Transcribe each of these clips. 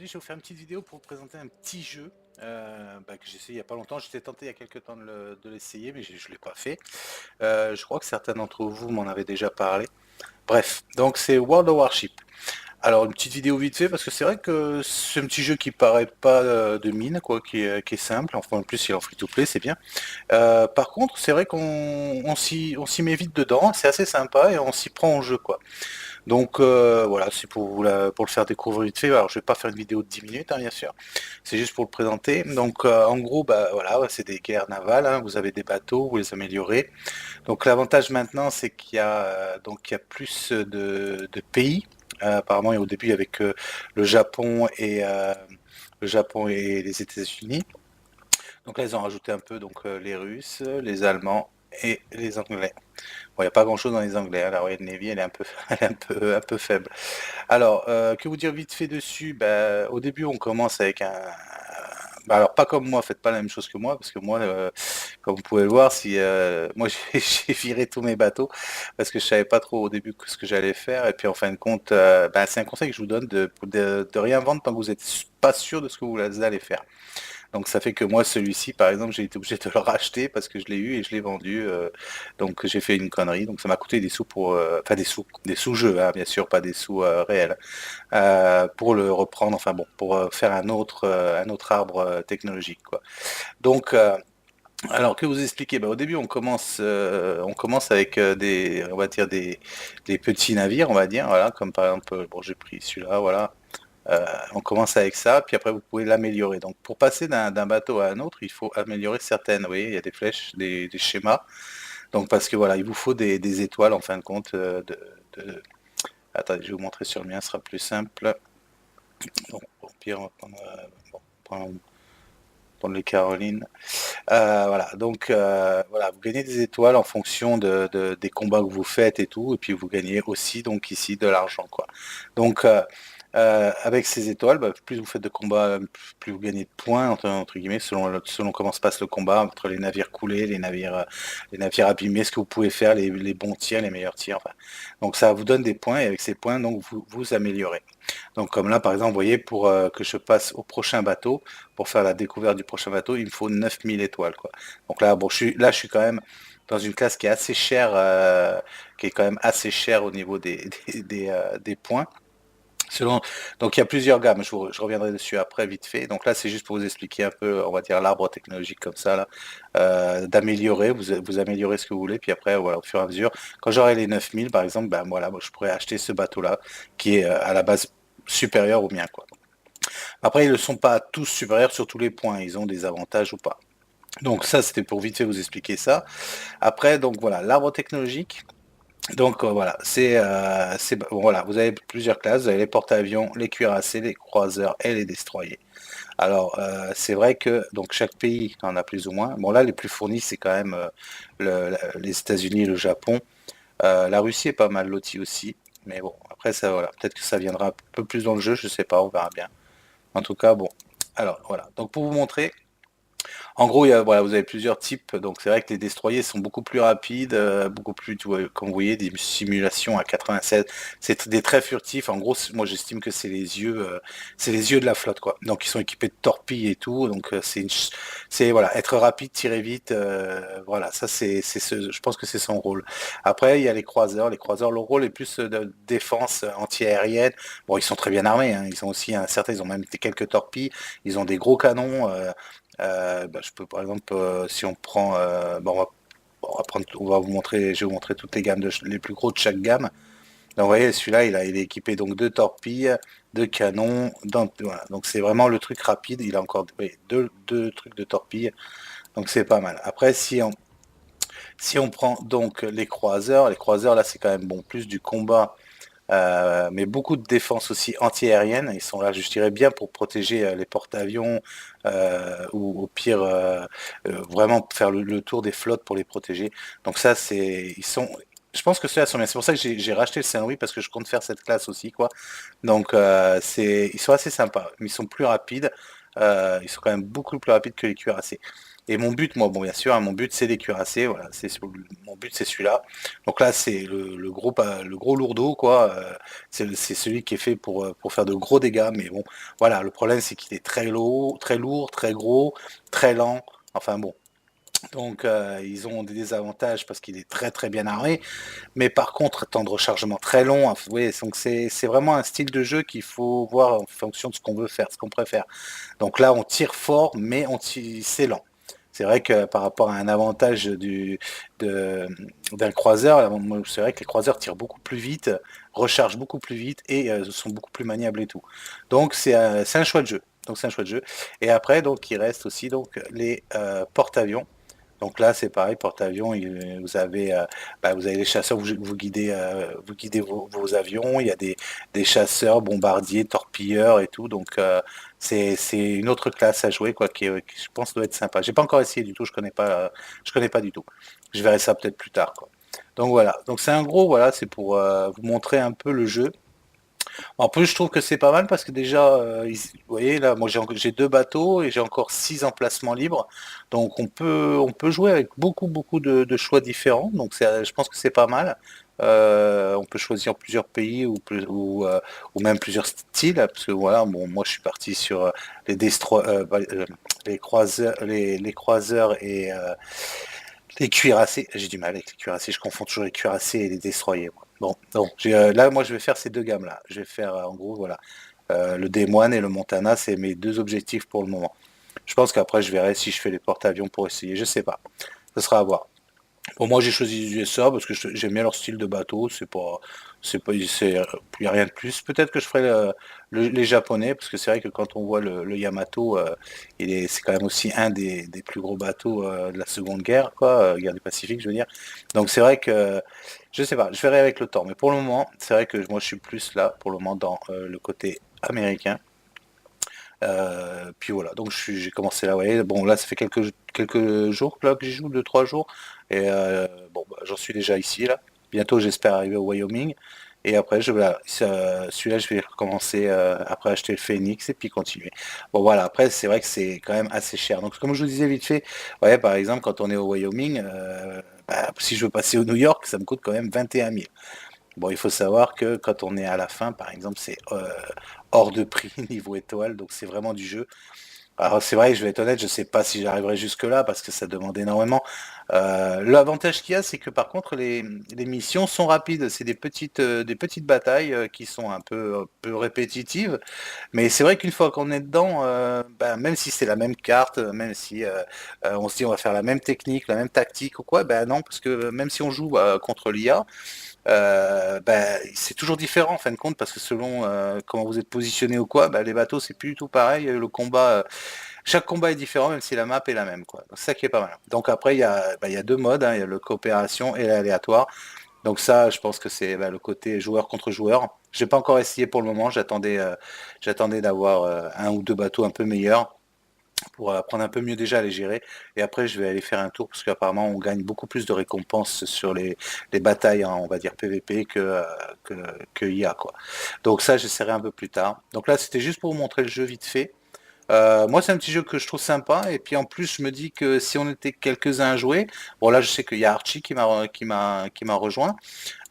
aujourd'hui, je vais vous faire une petite vidéo pour vous présenter un petit jeu que j'ai essayé il n'y a pas longtemps. J'étais tenté il y a quelques temps de l'essayer, mais je ne l'ai pas fait. Je crois que certains d'entre vous m'en avaient déjà parlé. Bref, donc c'est World of Warship. Alors une petite vidéo vite fait parce que c'est vrai que c'est un petit jeu qui paraît pas de mine, quoi, qui est simple. Enfin en plus il est en free to play, c'est bien. Par contre, c'est vrai qu'on s'y met vite dedans, c'est assez sympa et on s'y prend au jeu, quoi. Donc voilà, c'est pour le faire découvrir vite fait. Alors je vais pas faire une vidéo de 10 minutes, hein, bien sûr. C'est juste pour le présenter. Donc en gros, bah voilà, ouais, c'est des guerres navales, hein. Vous avez des bateaux, vous les améliorez. Donc l'avantage maintenant, c'est qu'il y a plus de pays. Apparemment, et au début avec le Japon et les États-Unis. Donc là, ils ont rajouté un peu donc les Russes, les Allemands et les Anglais. Bon, il n'y a pas grand-chose dans les Anglais, hein. La Royal Navy, elle est un peu, elle est un peu faible. Alors, que vous dire vite fait dessus? Bah, au début, on commence avec un. Bah, alors, pas comme moi, faites pas la même chose que moi, parce que moi, comme vous pouvez le voir, si moi j'ai viré tous mes bateaux parce que je savais pas trop au début ce que j'allais faire, et puis en fin de compte, bah, c'est un conseil que je vous donne de rien vendre tant que vous êtes pas sûr de ce que vous allez faire. Donc ça fait que moi, celui-ci, par exemple, j'ai été obligé de le racheter parce que je l'ai eu et je l'ai vendu. Donc j'ai fait une connerie. Donc ça m'a coûté des sous enfin des sous-jeux, hein, bien sûr, pas des sous réels, pour le reprendre. Enfin bon, pour faire un autre arbre technologique, quoi. Donc alors que vous expliquer, bah, au début on commence avec on va dire des petits navires, on va dire, voilà, comme par exemple, bon j'ai pris celui-là, voilà. On commence avec ça, puis après vous pouvez l'améliorer. Donc pour passer d'un bateau à un autre, il faut améliorer certaines. Vous voyez, il y a des flèches, des schémas. Donc parce que voilà, il vous faut des étoiles en fin de compte. Attendez, je vais vous montrer sur le mien, ce sera plus simple. Donc au pire, on va prendre les Carolines. Voilà, donc voilà, vous gagnez des étoiles en fonction des combats que vous faites et tout, et puis vous gagnez aussi donc ici de l'argent, quoi. Donc avec ces étoiles, bah, plus vous faites de combats, plus vous gagnez de points entre guillemets, selon comment se passe le combat entre les navires coulés, les navires abîmés, ce que vous pouvez faire, les bons tirs, les meilleurs tirs. Enfin. Donc ça vous donne des points et avec ces points donc vous améliorez. Donc comme là par exemple, vous voyez, pour que je passe au prochain bateau, pour faire la découverte du prochain bateau, il me faut 9000 étoiles, quoi. Donc là, bon, je suis quand même dans une classe qui est assez chère, qui est quand même assez chère au niveau des points. Selon, donc il y a plusieurs gammes, je reviendrai dessus après vite fait. Donc là c'est juste pour vous expliquer un peu, on va dire l'arbre technologique comme ça là, d'améliorer, vous améliorez ce que vous voulez, puis après voilà au fur et à mesure, quand j'aurai les 9000 par exemple, ben voilà, moi, je pourrais acheter ce bateau là qui est à la base supérieur au mien, quoi. Après ils ne sont pas tous supérieurs sur tous les points, ils ont des avantages ou pas. Donc ça c'était pour vite fait vous expliquer ça. Après donc voilà l'arbre technologique. Donc voilà, bon, voilà, vous avez plusieurs classes, vous avez les porte-avions, les cuirassés, les croiseurs et les destroyers. Alors c'est vrai que donc chaque pays en a plus ou moins. Bon là les plus fournis c'est quand même les États-Unis et le Japon. La Russie est pas mal lotie aussi, mais bon après ça voilà, peut-être que ça viendra un peu plus dans le jeu, je sais pas, on verra bien. En tout cas bon, alors voilà. Donc pour vous montrer. En gros, voilà, vous avez plusieurs types. Donc, c'est vrai que les destroyers sont beaucoup plus rapides, beaucoup plus, tu vois, comme vous voyez, des simulations à 87. C'est des traits furtifs. En gros, moi, j'estime que c'est les yeux de la flotte, quoi. Donc, ils sont équipés de torpilles et tout. Donc, voilà, être rapide, tirer vite. Voilà, ça, je pense que c'est son rôle. Après, il y a les croiseurs. Les croiseurs, leur rôle est plus de défense anti-aérienne. Bon, ils sont très bien armés, hein. Ils ont aussi certains, ils ont même quelques torpilles. Ils ont des gros canons. Bah, je peux par exemple, si on prend, bah, on va vous montrer, je vais vous montrer toutes les gammes les plus gros de chaque gamme. Donc vous voyez, celui-là, il est équipé donc de torpilles, de canons, voilà. Donc c'est vraiment le truc rapide. Il a encore oui, deux trucs de torpilles, donc c'est pas mal. Après, si on prend donc les croiseurs là, c'est quand même bon, plus du combat. Mais beaucoup de défense aussi anti-aérienne. Ils sont là, je dirais, bien pour protéger les porte-avions ou au pire vraiment faire le tour des flottes pour les protéger. Donc ça, je pense que ceux-là sont bien. C'est pour ça que j'ai racheté le Saint-Louis parce que je compte faire cette classe aussi, quoi. Donc ils sont assez sympas, mais ils sont plus rapides. Ils sont quand même beaucoup plus rapides que les cuirassés. Et mon but, moi, bon, bien sûr, hein, mon but, c'est des cuirassés. Voilà, mon but, c'est celui-là. Donc là, c'est le gros lourdeau, quoi. C'est celui qui est fait pour faire de gros dégâts. Mais bon, voilà, le problème, c'est qu'il est très lourd, très gros, très lent. Enfin bon. Donc, ils ont des désavantages parce qu'il est très très bien armé. Mais par contre, temps de rechargement très long. Hein, oui, donc c'est vraiment un style de jeu qu'il faut voir en fonction de ce qu'on veut faire, ce qu'on préfère. Donc là, on tire fort, mais c'est lent. C'est vrai que par rapport à un avantage d'un croiseur, c'est vrai que les croiseurs tirent beaucoup plus vite, rechargent beaucoup plus vite et sont beaucoup plus maniables et tout. Donc c'est un choix de jeu. Donc c'est un choix de jeu. Et après, donc il reste aussi donc les porte-avions. Donc là, c'est pareil, porte-avions, vous avez les chasseurs, vous guidez vos avions, il y a des chasseurs, bombardiers, torpilleurs et tout, donc c'est une autre classe à jouer, quoi, qui, je pense doit être sympa. J'ai pas encore essayé du tout, je connais pas du tout. Je verrai ça peut-être plus tard, quoi. Donc voilà, donc c'est un gros, voilà, c'est pour vous montrer un peu le jeu. En plus, je trouve que c'est pas mal parce que déjà, vous voyez, là, moi j'ai deux bateaux et j'ai encore six emplacements libres. Donc on peut jouer avec beaucoup de choix différents. Donc je pense que c'est pas mal. On peut choisir plusieurs pays ou même plusieurs styles. Parce que voilà, bon, moi je suis parti sur les croiseurs, les croiseurs et les cuirassés. J'ai du mal avec les cuirassés. Je confonds toujours les cuirassés et les destroyers, moi. Bon, donc là, moi, je vais faire ces deux gammes-là. Je vais faire, en gros, voilà, le Des Moines et le Montana, c'est mes deux objectifs pour le moment. Je pense qu'après, je verrai si je fais les porte-avions pour essayer. Je sais pas. Ce sera à voir. Pour moi, j'ai choisi les USA parce que j'aime bien leur style de bateau. Y a rien de plus. Peut-être que je ferai les Japonais parce que c'est vrai que quand on voit le Yamato, c'est quand même aussi un des plus gros bateaux de la Seconde Guerre, quoi, guerre du Pacifique, je veux dire. Donc c'est vrai que je sais pas, je verrai avec le temps. Mais pour le moment, c'est vrai que moi, je suis plus là pour le moment dans le côté américain. Puis voilà, donc j'ai commencé là, ouais. Bon, là, ça fait quelques jours là, que j'y joue, deux, trois jours. Et bon, bah, j'en suis déjà ici, là. Bientôt, j'espère arriver au Wyoming. Et après, celui-là, je vais recommencer, après acheter le Phoenix et puis continuer. Bon, voilà, après, c'est vrai que c'est quand même assez cher. Donc, comme je vous disais vite fait, ouais, par exemple, quand on est au Wyoming, bah, si je veux passer au New York, ça me coûte quand même 21 000. Bon, il faut savoir que quand on est à la fin, par exemple, c'est hors de prix niveau étoile, donc c'est vraiment du jeu. Alors c'est vrai, je vais être honnête, je sais pas si j'arriverai jusque-là parce que ça demande énormément. L'avantage qu'il y a, c'est que par contre les missions sont rapides. C'est des petites batailles qui sont un peu répétitives. Mais c'est vrai qu'une fois qu'on est dedans, ben, même si c'est la même carte, même si on se dit on va faire la même technique, la même tactique ou quoi, ben non, parce que même si on joue contre l'IA, bah, c'est toujours différent en fin de compte parce que selon comment vous êtes positionné ou quoi, bah, les bateaux c'est plus du tout pareil. Le combat, chaque combat est différent même si la map est la même quoi. Donc, c'est ça qui est pas mal. Donc après il y a deux modes, hein, il y a le coopération et l'aléatoire. Donc ça, je pense que c'est bah, le côté joueur contre joueur. J'ai pas encore essayé pour le moment. J'attendais d'avoir un ou deux bateaux un peu meilleurs pour apprendre un peu mieux déjà à les gérer. Et après, je vais aller faire un tour parce qu'apparemment, on gagne beaucoup plus de récompenses sur les batailles, hein, on va dire PVP, que, que IA, quoi. Donc ça, j'essaierai un peu plus tard. Donc là, c'était juste pour vous montrer le jeu vite fait. Moi, c'est un petit jeu que je trouve sympa. Et puis en plus, je me dis que si on était quelques-uns à jouer, bon là, je sais qu'il y a Archie qui m'a rejoint.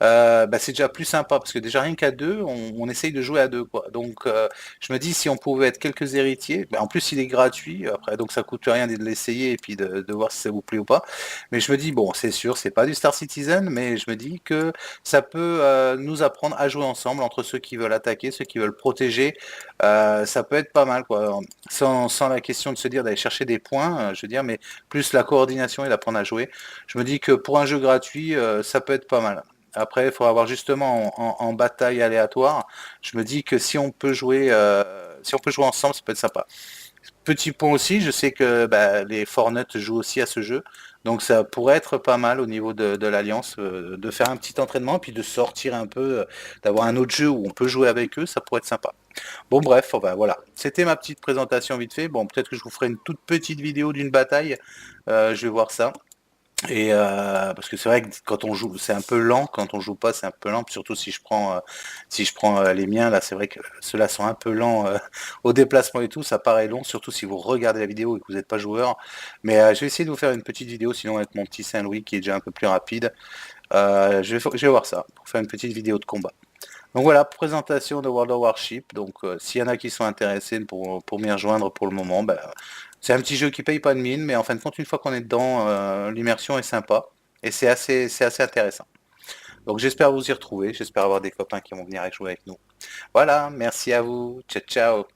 Bah, c'est déjà plus sympa parce que déjà rien qu'à deux, on essaye de jouer à deux quoi. Donc je me dis si on pouvait être quelques héritiers, bah, en plus il est gratuit après donc ça coûte rien de l'essayer et puis de voir si ça vous plaît ou pas. Mais je me dis bon c'est sûr c'est pas du Star Citizen mais je me dis que ça peut nous apprendre à jouer ensemble entre ceux qui veulent attaquer, ceux qui veulent protéger. Ça peut être pas mal quoi. Sans la question de se dire d'aller chercher des points, je veux dire mais plus la coordination et d'apprendre à jouer. Je me dis que pour un jeu gratuit ça peut être pas mal. Après, il faut avoir justement en bataille aléatoire. Je me dis que si on peut jouer ensemble, ça peut être sympa. Petit point aussi, je sais que bah, les Fortnite jouent aussi à ce jeu. Donc ça pourrait être pas mal au niveau de l'Alliance, de faire un petit entraînement, puis de sortir un peu, d'avoir un autre jeu où on peut jouer avec eux, ça pourrait être sympa. Bon bref, voilà. C'était ma petite présentation vite fait. Bon, peut-être que je vous ferai une toute petite vidéo d'une bataille. Je vais voir ça. Et parce que c'est vrai que quand on joue, c'est un peu lent. Quand on joue pas, c'est un peu lent. Surtout si je prends les miens là, c'est vrai que ceux-là sont un peu lents au déplacement et tout. Ça paraît long, surtout si vous regardez la vidéo et que vous n'êtes pas joueur. Mais je vais essayer de vous faire une petite vidéo, sinon avec mon petit Saint-Louis qui est déjà un peu plus rapide. Je vais voir ça pour faire une petite vidéo de combat. Donc voilà, présentation de World of Warship. Donc s'il y en a qui sont intéressés pour m'y rejoindre pour le moment, ben, c'est un petit jeu qui paye pas de mine, mais en fin de compte, une fois qu'on est dedans, l'immersion est sympa et c'est assez intéressant. Donc j'espère vous y retrouver, j'espère avoir des copains qui vont venir jouer avec nous. Voilà, merci à vous, ciao ciao.